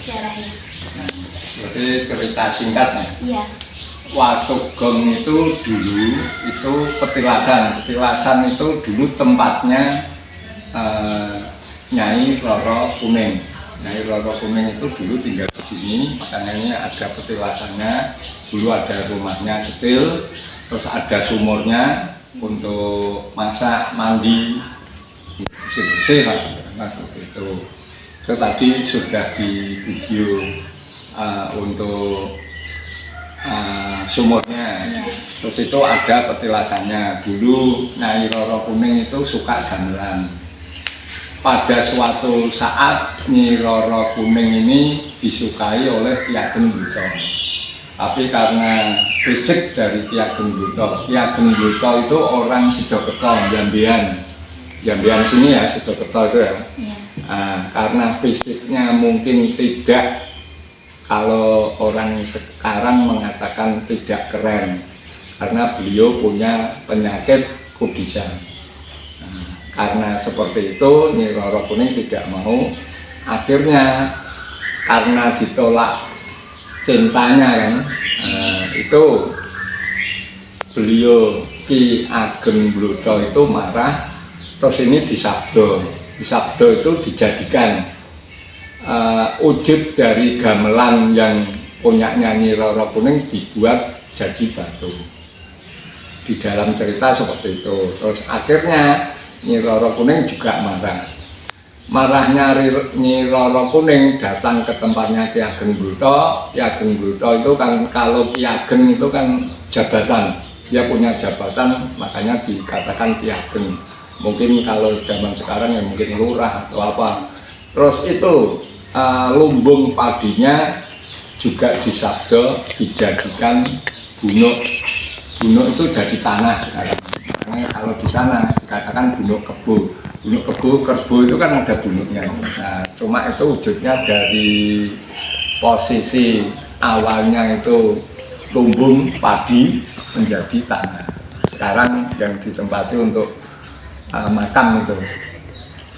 sejarahnya. Nah, berarti cerita singkatnya. Iya. Watugong itu dulu itu petilasan. Petilasan itu dulu tempatnya Nyai Roro Kuning. Nyai Roro Kuning itu dulu tinggal di sini, makanya ini ada petilasannya. Dulu ada rumahnya kecil, terus ada sumurnya untuk masak, mandi, bersih-bersih lah, seperti itu. Terus tadi sudah di video untuk sumurnya, terus itu ada petilasannya. Dulu Nyai Roro Kuning itu suka gamelan. Pada suatu saat Nyai Roro Kuning ini disukai oleh Ki Ageng Bluto. Tapi karena fisik dari Ki Ageng Bluto, Ki Ageng Bluto itu orang Sidokerto, Jambian sini ya, Sidokerto itu ya. Karena fisiknya mungkin tidak, kalau orang sekarang mengatakan tidak keren, karena beliau punya penyakit kudisan. Karena seperti itu Nyai Roro Kuning tidak mau. Akhirnya karena ditolak cintanya kan, itu beliau Ki Ageng Bluto itu marah. Terus ini disabdo itu dijadikan wujud dari gamelan yang punya Nyai Roro Kuning dibuat jadi batu. Di dalam cerita seperti itu. Terus akhirnya Nyai Roro Kuning juga marah. Marahnya Nyai Roro Kuning datang ke tempatnya Ki Ageng Bluto. Ki Ageng Bluto itu kan, kalau Ki Ageng itu kan jabatan, dia punya jabatan, makanya dikatakan Ki Ageng. Mungkin kalau zaman sekarang ya mungkin lurah atau apa. Terus itu lumbung padinya juga disabdo dijadikan bunuk. Bunuk itu jadi tanah sekarang. Makanya kalau di sana dikatakan bunuk kebu. Bunuk kebu itu kan ada bunuknya. Nah, cuma itu wujudnya dari posisi awalnya itu lumbung padi menjadi tanah. Sekarang yang ditempati untuk makam itu,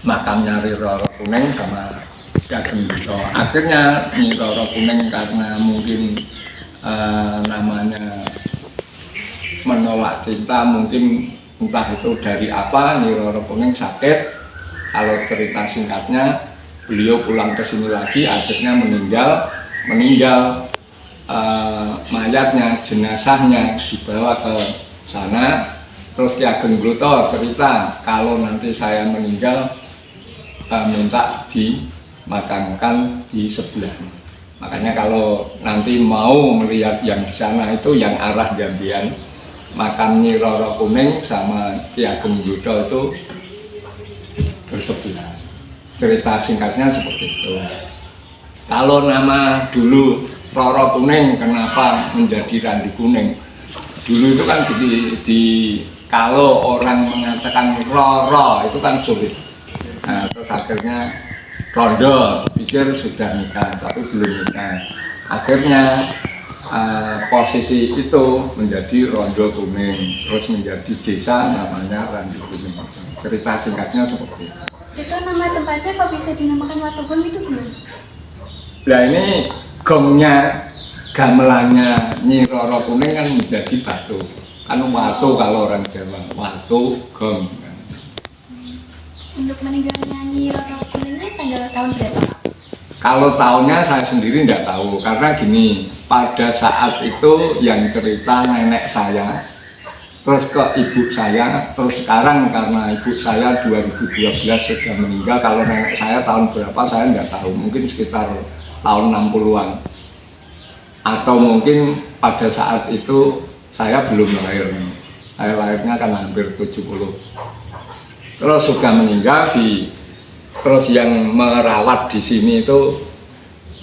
makamnya Nyai Roro Kuning sama Ki Ageng Bluto. Akhirnya Nyai Roro Kuning karena mungkin namanya menolak cinta, mungkin entah itu dari apa, Nyai Roro Kuning sakit. Kalau cerita singkatnya, beliau pulang ke sini lagi, akhirnya meninggal. Mayatnya, jenazahnya dibawa ke sana. Terus Ki Ageng Bluto cerita, kalau nanti saya meninggal, minta dimakamkan di sebelah. Makanya kalau nanti mau melihat yang di sana itu yang arah Jambian, makam Nyai Roro Kuning sama Ki Ageng Bluto itu bersebelah. Cerita singkatnya seperti itu. Kalau nama dulu Roro Kuning, kenapa menjadi Randi Kuning? Dulu itu kan kalau orang mengatakan Roro itu kan sulit. Nah, terus akhirnya Rondo, pikir sudah nikah tapi belum nikah. Akhirnya posisi itu menjadi Rondo Kuning, terus menjadi desa namanya Randi Kuning. Cerita singkatnya seperti itu. Itu nama tempatnya kok bisa dinamakan Watugong itu gimana? Nah ini gongnya, gamelannya Nyai Roro Kuning kan menjadi batu. Kan watu kalau orang Jawa, watu gong. Untuk meninggalnya Nyai Roro Kuning ini tahun berapa? Kalau tahunnya saya sendiri tidak tahu, karena gini, pada saat itu yang cerita nenek saya, terus ke ibu saya, terus sekarang karena ibu saya 2012 sudah meninggal, kalau nenek saya tahun berapa saya tidak tahu, mungkin sekitar tahun 60-an. Atau mungkin pada saat itu saya belum lahir, saya lahirnya kan hampir 70. Terus sudah meninggal, terus yang merawat di sini itu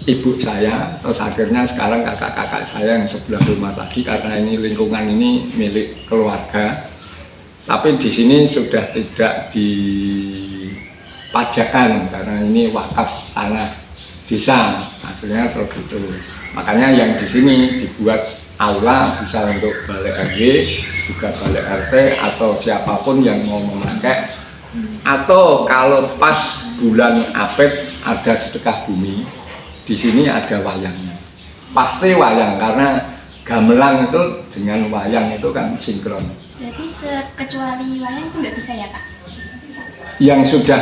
ibu saya, terus akhirnya sekarang kakak-kakak saya yang sebelah rumah tadi, karena ini lingkungan ini milik keluarga. Tapi di sini sudah tidak dipajakan karena ini wakaf tanah desa, hasilnya terus itu. Makanya yang di sini dibuat aula, bisa untuk balik RW, juga balik RT atau siapapun yang mau memakai. Atau kalau pas bulan Apit ada sedekah bumi, di sini ada wayangnya. Pasti wayang karena gamelan itu dengan wayang itu kan sinkron. Berarti kecuali wayang itu nggak bisa ya Pak? Yang sudah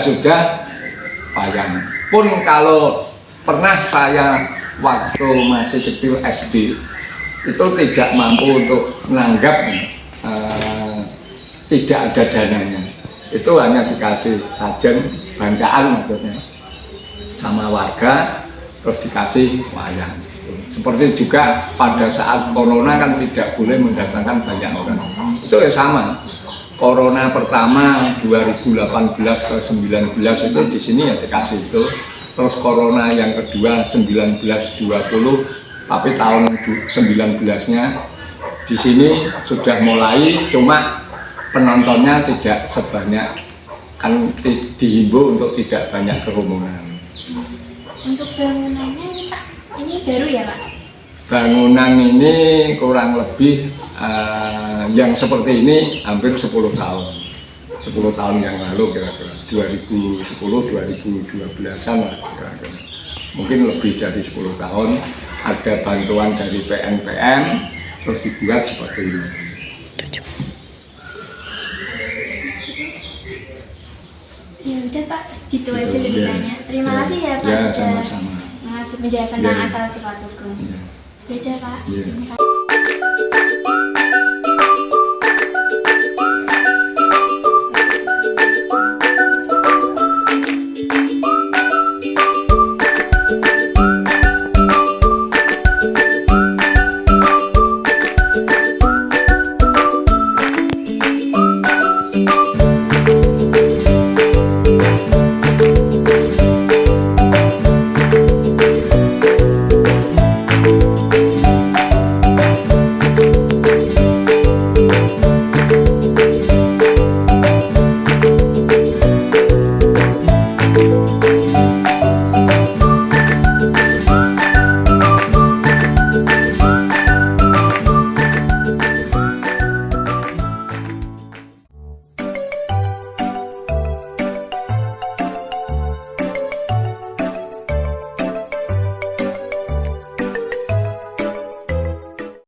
wayang. Pun kalau pernah saya waktu masih kecil SD itu tidak mampu untuk menanggap, tidak ada dananya. Itu hanya dikasih sajen bancaan maksudnya sama warga, terus dikasih wayang. Seperti juga pada saat corona kan tidak boleh mendatangkan banyak orang. Itu ya sama. Corona pertama 2018 ke 19 itu di sini ya dikasih itu. Terus corona yang kedua 19-20, tapi tahun 19-nya di sini sudah mulai, cuma penontonnya tidak sebanyak, kan dihimbau untuk tidak banyak kerumunan. Untuk bangunannya ini Pak, ini baru ya Pak? Bangunan ini kurang lebih yang seperti ini hampir 10 tahun. 10 tahun yang lalu kira-kira 2010-2012an lah kira-kira. Mungkin lebih dari 10 tahun. Ada bantuan dari PNPM terus dibuat seperti ini. Ya udah Pak, segitu aja ceritanya. Terima kasih ya Pak Ya, sudah sama-sama. mengasih penjelasan tentang asal-usul Tugu. Ya. Beda Pak. Ya. Terima kasih.